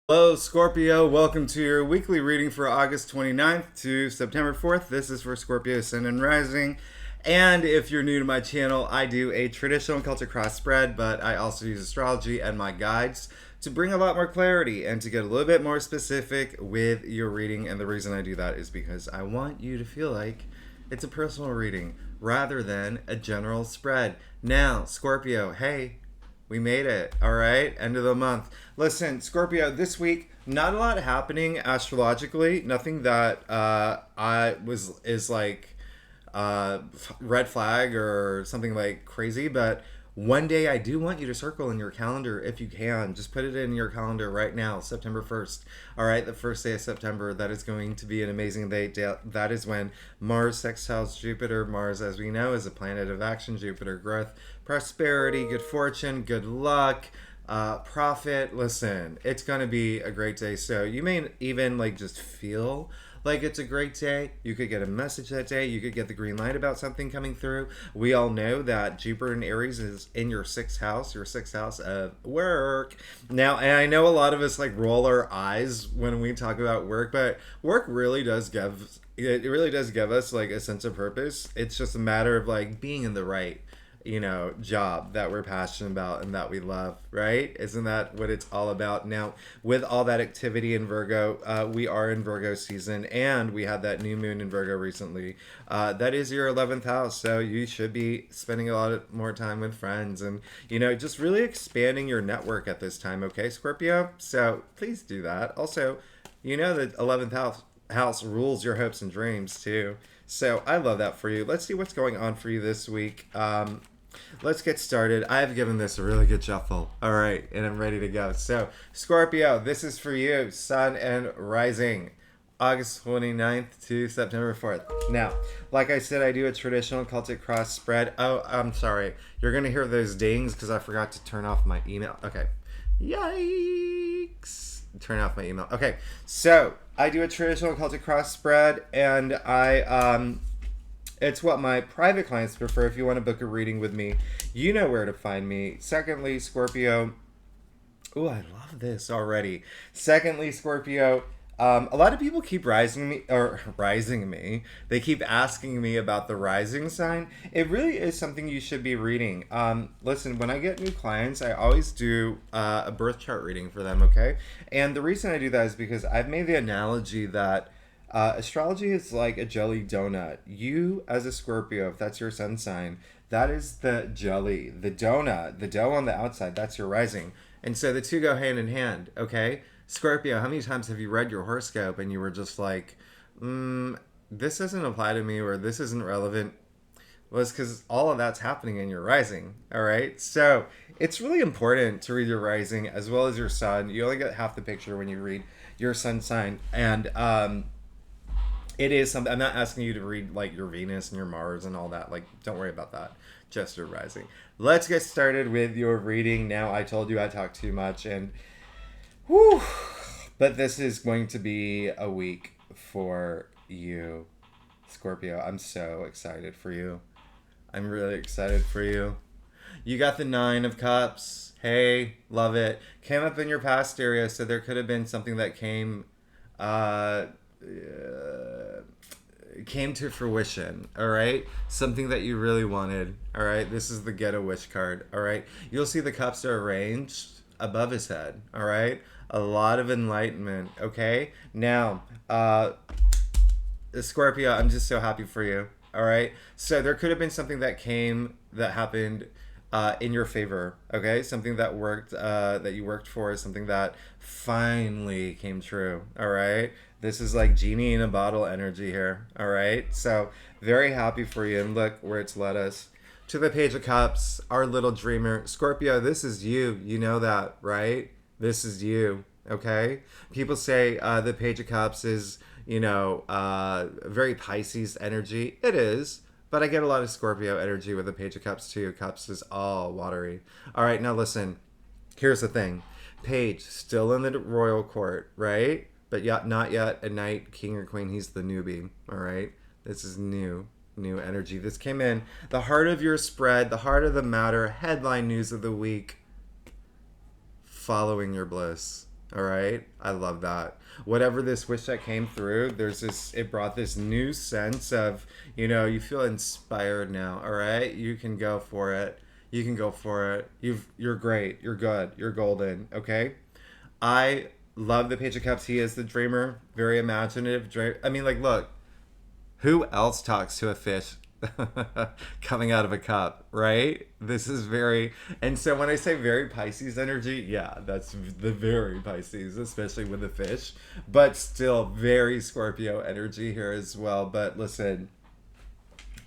Hello, Scorpio. Welcome to your weekly reading for August 29th to September 4th. This is for Scorpio Sun and Rising. And if you're new to my channel, I do a traditional Celtic cross spread, but I also use astrology and my guides to bring a lot more clarity and to get a little bit more specific with your reading. And the reason I do that is because I want you to feel like it's a personal reading rather than a general spread. Now, Scorpio, hey, we made it. All right. End of the month. Listen, Scorpio, this week, not a lot happening astrologically. Nothing that is like red flag or something like crazy. But one day I do want you to circle in your calendar if you can. Just put it in your calendar right now, September 1st. All right. The first day of September. That is going to be an amazing day. That is when Mars sextiles Jupiter. Mars, as we know, is a planet of action, Jupiter growth, prosperity, good fortune, good luck, profit. Listen, it's gonna be a great day. So you may even like just feel like it's a great day. You could get a message that day. You could get the green light about something coming through. We all know that Jupiter in Aries is in your your sixth house of work. Now, and I know a lot of us like roll our eyes when we talk about work, but work really does give it really does give us like a sense of purpose. It's just a matter of like being in the right job that we're passionate about and that we love, right? Isn't that what it's all about? Now, with all that activity in Virgo, we are in Virgo season, and we had that new moon in Virgo recently. That is your 11th house, so you should be spending a lot more time with friends and, just really expanding your network at this time, okay, Scorpio? So please do that. Also, the 11th house rules your hopes and dreams too. So I love that for you. Let's see what's going on for you this week. Let's get started. I've given this a really good shuffle. All right, and I'm ready to go. So, Scorpio, this is for you, Sun and Rising, August 29th to September 4th. Now, like I said, I do a traditional Celtic cross spread. Oh, I'm sorry. You're going to hear those dings because I forgot to turn off my email. Okay. Yikes. Turn off my email. Okay, so I do a traditional Celtic cross spread, and it's what my private clients prefer. If you want to book a reading with me, you know where to find me. Secondly, Scorpio. Oh, I love this already. Secondly, Scorpio. A lot of people keep rising me. They keep asking me about the rising sign. It really is something you should be reading. Listen, when I get new clients, I always do a birth chart reading for them. Okay, and the reason I do that is because I've made the analogy that astrology is like a jelly donut. You, as a Scorpio, if that's your sun sign, that is the jelly, the donut, the dough on the outside. That's your rising, and so the two go hand in hand. Okay. Scorpio, how many times have you read your horoscope and you were just like, this doesn't apply to me or this isn't relevant? Well, it's because all of that's happening in your rising. All right. So it's really important to read your rising as well as your sun. You only get half the picture when you read your sun sign. And it is something, I'm not asking you to read like your Venus and your Mars and all that. Like, don't worry about that. Just your rising. Let's get started with your reading. Now, I told you I talk too much and whew. But this is going to be a week for you, Scorpio. I'm so excited for you. I'm really excited for you. You got the Nine of Cups. Hey, love it. Came up in your past area, so there could have been something that uh, came to fruition. All right, something that you really wanted. All right, this is the Get a Wish card. All right, you'll see the cups are arranged above his head. All right, a lot of enlightenment. Okay, now Scorpio, I'm just so happy for you. All right, so there could have been something that happened in your favor. Okay, something that worked, that you worked for, something that finally came true. All right, this is like genie in a bottle energy here. All right, so very happy for you, and look where it's led us. To the Page of Cups, our little dreamer. Scorpio, this is you. You know that, right? This is you, okay? People say the Page of Cups is, very Pisces energy. It is, but I get a lot of Scorpio energy with the Page of Cups too. Cups is all watery. All right, now listen. Here's the thing. Page, still in the royal court, right? But yet, not yet a knight, king, or queen. He's the newbie, all right? This is new energy. This came in the heart of your spread, the heart of the matter, headline news of the week, following your bliss. All right. I love that. Whatever this wish that came through, it brought this new sense of, you feel inspired now. All right. You can go for it. You can go for it. You're great. You're good. You're golden. Okay. I love the Page of Cups. He is the dreamer, very imaginative. I mean, like, look, who else talks to a fish coming out of a cup, right? This is very, and so when I say very Pisces energy, yeah, that's the very Pisces, especially with the fish, but still very Scorpio energy here as well. But listen,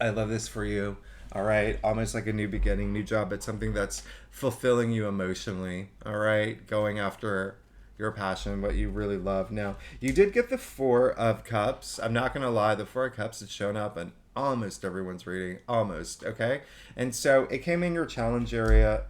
I love this for you. All right, almost like a new beginning, new job, but something that's fulfilling you emotionally. All right, going after your passion, what you really love. Now, you did get the Four of Cups. I'm not gonna lie, the Four of Cups has shown up in almost everyone's reading, almost. Okay, and so it came in your challenge area.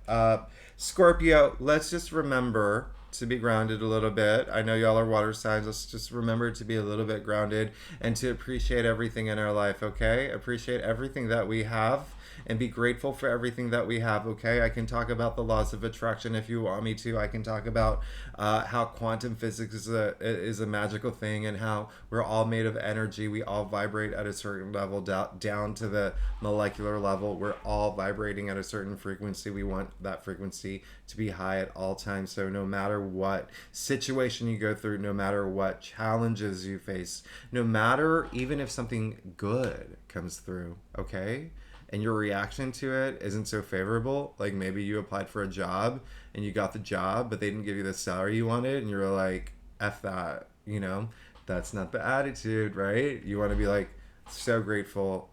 Scorpio, let's just remember to be grounded a little bit. I know y'all are water signs. Let's just remember to be a little bit grounded and to appreciate everything in our life, okay? Appreciate everything that we have and be grateful for everything that we have, okay? I can talk about the laws of attraction if you want me to. I can talk about how quantum physics is a magical thing and how we're all made of energy. We all vibrate at a certain level down to the molecular level. We're all vibrating at a certain frequency. We want that frequency to be high at all times. So no matter what situation you go through, no matter what challenges you face, no matter even if something good comes through, okay? And your reaction to it isn't so favorable, like maybe you applied for a job and you got the job, but they didn't give you the salary you wanted, and you're like, F that, that's not the attitude, right? You want to be like, so grateful,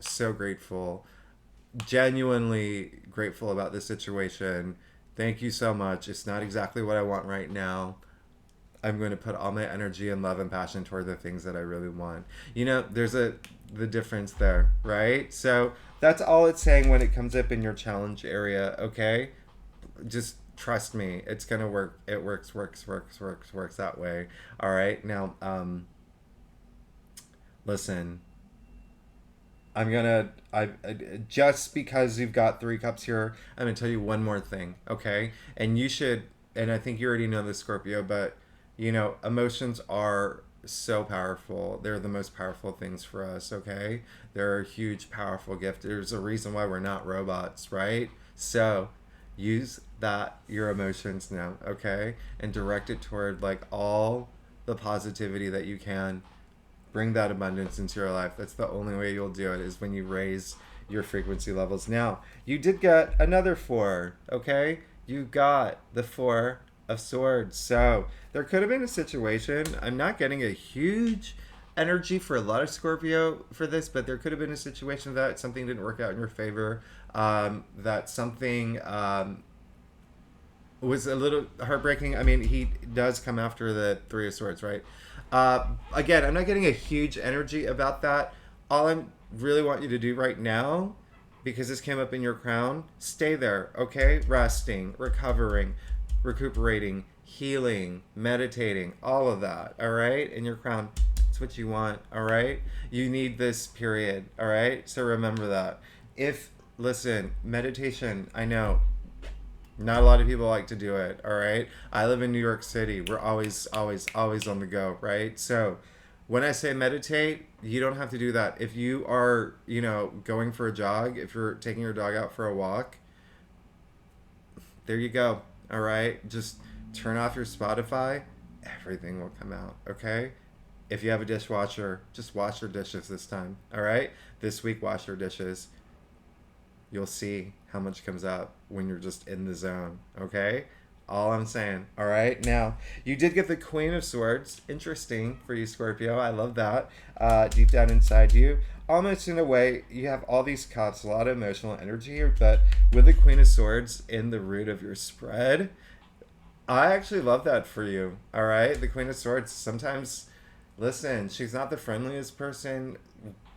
genuinely grateful about this situation. Thank you so much. It's not exactly what I want right now. I'm going to put all my energy and love and passion toward the things that I really want. There's the difference there, right? So that's all it's saying when it comes up in your challenge area, okay? Just trust me, it's gonna work. It works that way. All right. Now, listen. I just because you've got three cups here, I'm gonna tell you one more thing, okay? And you should, and I think you already know this, Scorpio, but emotions are so powerful. They're the most powerful things for us, okay? They're a huge, powerful gift. There's a reason why we're not robots, right? So use your emotions now, okay? And direct it toward like all the positivity that you can. Bring that abundance into your life. That's the only way you'll do it, is when you raise your frequency levels. Now, you did get another four, okay? You got the Four of Swords. So there could have been a situation. I'm not getting a huge energy for a lot of Scorpio for this, but there could have been a situation that something didn't work out in your favor, that something was a little heartbreaking. I mean, he does come after the Three of Swords, right? Again, I'm not getting a huge energy about that. All I really want you to do right now, because this came up in your crown, stay there, okay? Resting, recovering, recuperating, healing, meditating, all of that, all right? In your crown, it's what you want, all right? You need this period, all right? So remember that. Listen, meditation, I know, not a lot of people like to do it, all right? I live in New York City. We're always on the go, right? So when I say meditate, you don't have to do that. If you are, going for a jog, if you're taking your dog out for a walk, there you go, all right? Just turn off your Spotify. Everything will come out, okay? If you have a dishwasher, just wash your dishes this time, all right? This week, wash your dishes. You'll see how much comes out when you're just in the zone, okay? All I'm saying, all right? Now, you did get the Queen of Swords. Interesting for you, Scorpio. I love that. Deep down inside you. Almost in a way, you have all these cups, a lot of emotional energy here, but with the Queen of Swords in the root of your spread, I actually love that for you, all right? The Queen of Swords, sometimes, listen, she's not the friendliest person.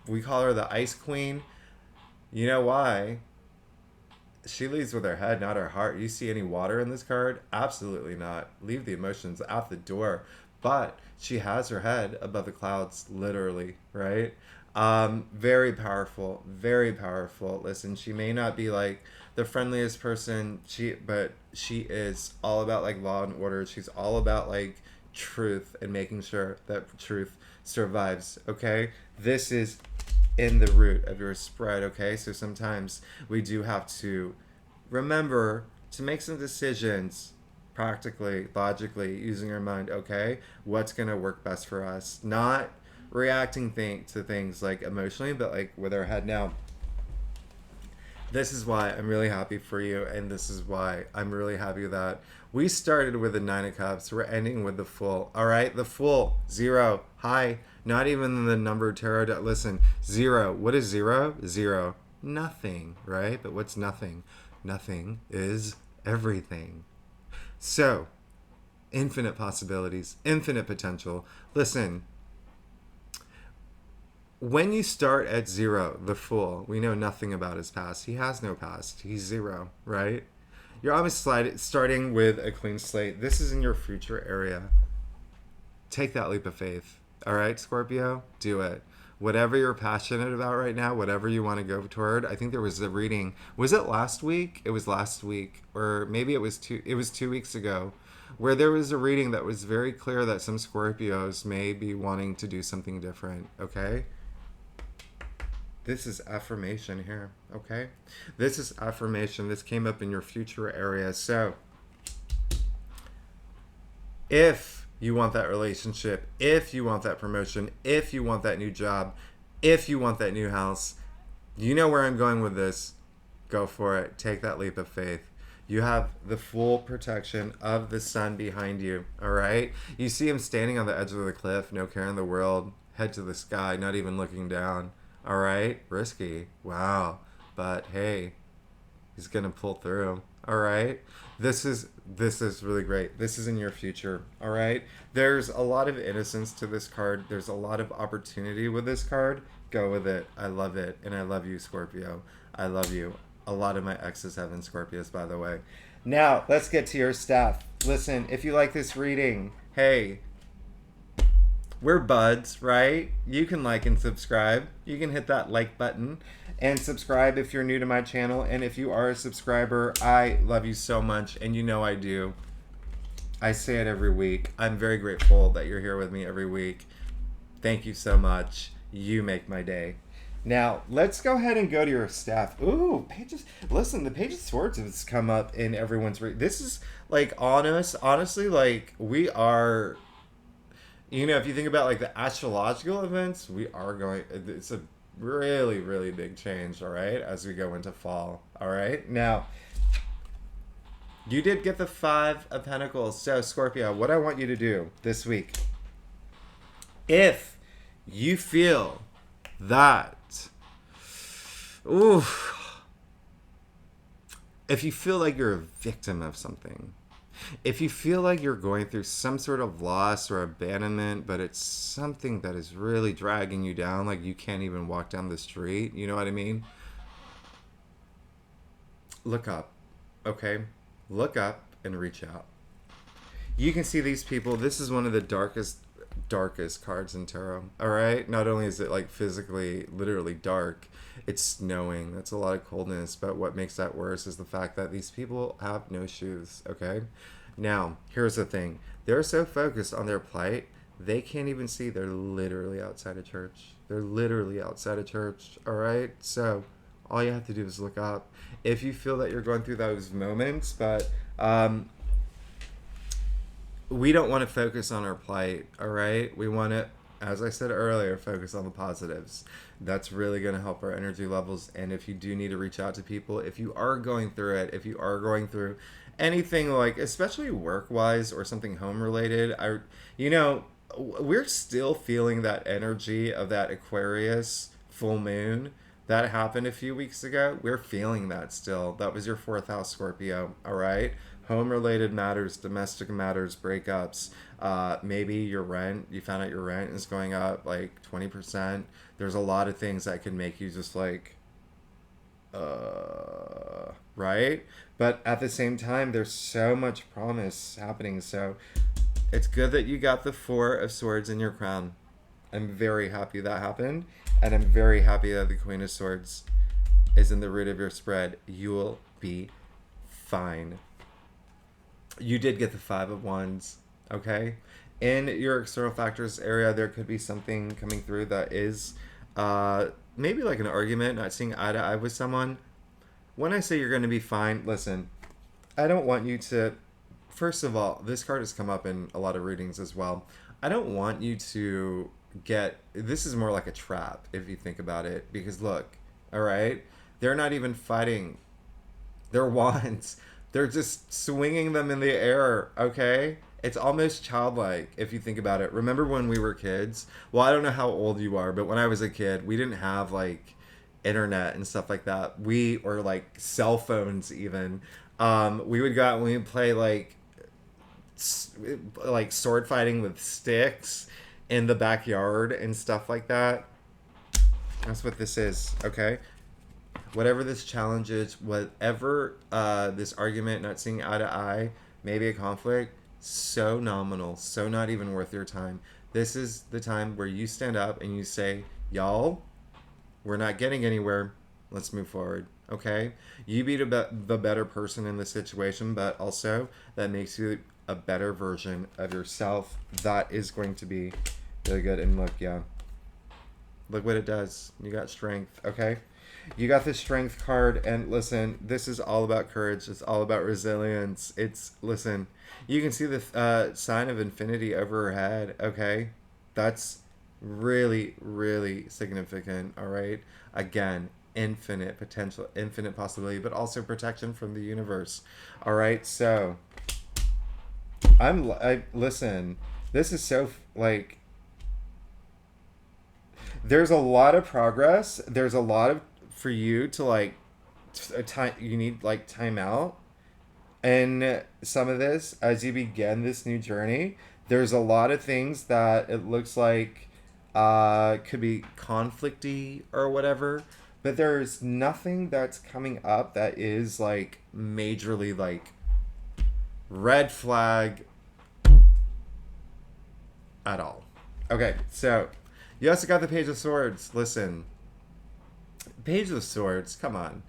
We call her the Ice Queen. You know why? She leads with her head, not her heart. You see any water in this card? Absolutely not. Leave the emotions out the door. But she has her head above the clouds, literally, right? Very powerful, very powerful. Listen, she may not be like the friendliest person, but she is all about like law and order. She's all about like truth and making sure that truth survives, okay? This is in the root of your spread, okay? So sometimes we do have to remember to make some decisions practically, logically, using our mind, okay? What's going to work best for us? Not reacting to things like emotionally, but like with our head. Now, this is why I'm really happy for you, and this is why I'm really happy that we started with the Nine of Cups. We're ending with the Fool. All right, the Fool, 0, high, not even the number tarot deck. Listen, 0. What is 0? 0, nothing, right? But what's nothing? Nothing is everything. So, infinite possibilities, infinite potential. Listen, when you start at 0, the Fool, we know nothing about his past. He has no past. He's 0, right? You're always starting with a clean slate. This is in your future area. Take that leap of faith. All right, Scorpio? Do it. Whatever you're passionate about right now, whatever you want to go toward. I think there was a reading. Was it last week? It was last week. Or maybe it was 2 weeks ago, where there was a reading that was very clear that some Scorpios may be wanting to do something different, okay? This is affirmation here, okay? This is affirmation. This came up in your future area. So, if you want that relationship, if you want that promotion, if you want that new job, if you want that new house, you know where I'm going with this. Go for it. Take that leap of faith. You have the full protection of the sun behind you, all right? You see him standing on the edge of the cliff, no care in the world, head to the sky, not even looking down. All right, risky. Wow. But hey, he's going to pull through. All right. This is really great. This is in your future. All right. There's a lot of innocence to this card. There's a lot of opportunity with this card. Go with it. I love it. And I love you, Scorpio. I love you. A lot of my exes have been Scorpios, by the way. Now, let's get to your stuff. Listen, if you like this reading, hey, we're buds, right? You can like and subscribe. You can hit that like button and subscribe if you're new to my channel. And if you are a subscriber, I love you so much. And you know I do. I say it every week. I'm very grateful that you're here with me every week. Thank you so much. You make my day. Now, let's go ahead and go to your staff. Ooh, pages. Listen, the Page of Swords has come up in everyone's read. This is like honestly, like we are... You know, if you think about like the astrological events, we are going, it's a really, really big change, all right, as we go into fall, all right? Now, you did get the 5 of Pentacles. So, Scorpio, what I want you to do this week, if you feel that, if you feel like you're a victim of something, if you feel like you're going through some sort of loss or abandonment, but it's something that is really dragging you down, like you can't even walk down the street, you know what I mean? Look up, okay? Look up and reach out. You can see these people. This is one of the darkest cards in tarot, all right? Not only is it like physically, literally dark, it's snowing. That's a lot of coldness, but what makes that worse is the fact that these people have no shoes, okay? Now, here's the thing. They're so focused on their plight, they can't even see they're literally outside of church. They're literally outside of church, all right? So, all you have to do is look up. If you feel that you're going through those moments, but we don't want to focus on our plight, all right? We want to, as I said earlier, focus on the positives. That's really going to help our energy levels. And if you do need to reach out to people, if you are going through it, if you are going through anything like, especially work-wise or something home-related, we're still feeling that energy of that Aquarius full moon that happened a few weeks ago. We're feeling that still. That was your 4th house, Scorpio, all right? Home-related matters, domestic matters, breakups, maybe your rent, you found out your rent is going up like 20%. There's a lot of things that can make you just like, right? But at the same time, there's so much promise happening. So it's good that you got the 4 of Swords in your crown. I'm very happy that happened. And I'm very happy that the Queen of Swords is in the root of your spread. You will be fine. You did get the 5 of Wands, okay? in your external factors area, there could be something coming through that is maybe like an argument, not seeing eye to eye with someone. When I say you're going to be fine, listen, I don't want you to. First of all, this card has come up in a lot of readings as well. I don't want you to get. This is more like a trap if you think about it. Because look, all right, they're not even fighting their wands. They're just swinging them in the air, okay? It's almost childlike if you think about it. Remember when we were kids? Well, I don't know how old you are, but when I was a kid, we didn't have like internet and stuff like that. Or like cell phones even. We would go out and we would play like sword fighting with sticks in the backyard and stuff like that. That's what this is, okay? Whatever this challenge is, whatever this argument, not seeing eye to eye, maybe a conflict, so nominal, so not even worth your time. This is the time where you stand up and you say, y'all, we're not getting anywhere. Let's move forward, okay? You be the better person in the situation, but also that makes you a better version of yourself. That is going to be really good. And look, yeah, look what it does. You got strength, okay? You got the strength card, and listen, this is all about courage. It's all about resilience. Listen, you can see the sign of infinity over her head, okay? That's really, really significant, all right? Again, infinite potential, infinite possibility, but also protection from the universe, all right? So, listen, this is so, like, there's a lot of progress. There's a lot of for you to like time. You need like time out, and some of this as you begin this new journey. There's a lot of things that it looks like could be conflicty or whatever, but there's nothing that's coming up that is like majorly like red flag at all. Okay, so you also got the Page of Swords. Listen, Page of Swords, come on.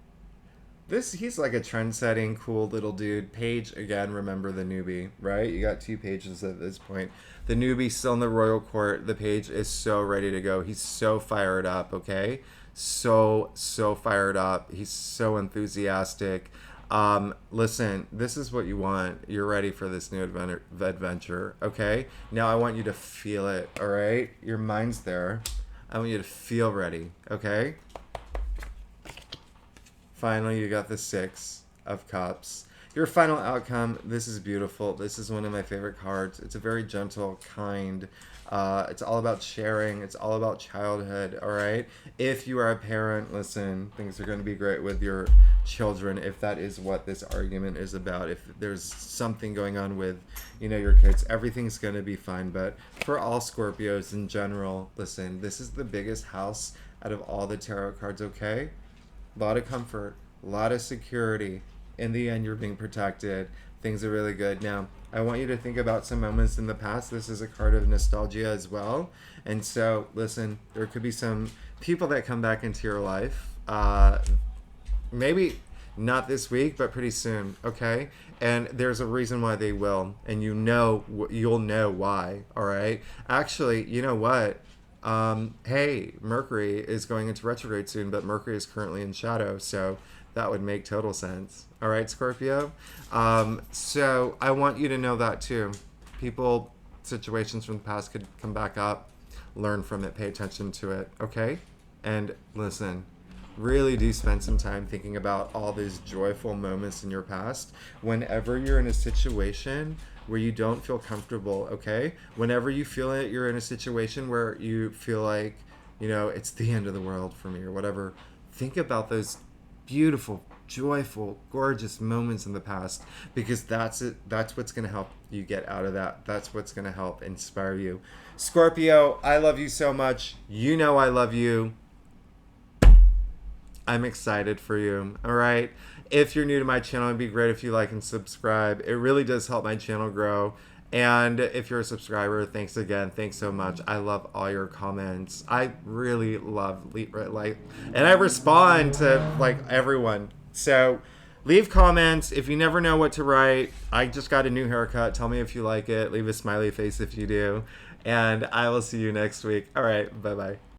He's like a trend-setting, cool little dude. Page, again, remember the newbie, right? You got two pages at this point. The newbie's still in the royal court. The page is so ready to go. He's so fired up, okay? So fired up. He's so enthusiastic. Listen, this is what you want. You're ready for this new adventure, okay? Now I want you to feel it, all right? Your mind's there. I want you to feel ready, okay? Finally, you got the Six of Cups. Your final outcome, this is beautiful. This is one of my favorite cards. It's a very gentle, kind. It's all about sharing. It's all about childhood, all right? If you are a parent, listen, things are going to be great with your children if that is what this argument is about. If there's something going on with, your kids, everything's going to be fine. But for all Scorpios in general, listen, this is the biggest house out of all the tarot cards, okay? A lot of comfort, a lot of security. In the end, you're being protected. Things are really good. Now, I want you to think about some moments in the past. This is a card of nostalgia as well. And so, listen, there could be some people that come back into your life. Maybe not this week, but pretty soon, okay? And there's a reason why they will. And you'll know why, all right? Actually, you know what? Hey, Mercury is going into retrograde soon, but Mercury is currently in shadow, so that would make total sense. All right, Scorpio? So I want you to know that too. Situations from the past could come back up. Learn from it. Pay attention to it, okay? And listen, really do spend some time thinking about all these joyful moments in your past. Whenever you're in a situation where you don't feel comfortable, okay? Whenever you feel it, you're in a situation where you feel like, it's the end of the world for me or whatever, think about those beautiful, joyful, gorgeous moments in the past, because that's it. That's what's going to help you get out of that. That's what's going to help inspire you. Scorpio, I love you so much. You know I love you. I'm excited for you. All right. If you're new to my channel, it'd be great if you like and subscribe. It really does help my channel grow. And if you're a subscriber, thanks again. Thanks so much. I love all your comments. I really love and I respond to everyone. So Leave comments. If you never know what to write, I just got a new haircut. Tell me if you like it. Leave a smiley face if you do. And I will see you next week. All right. Bye-bye.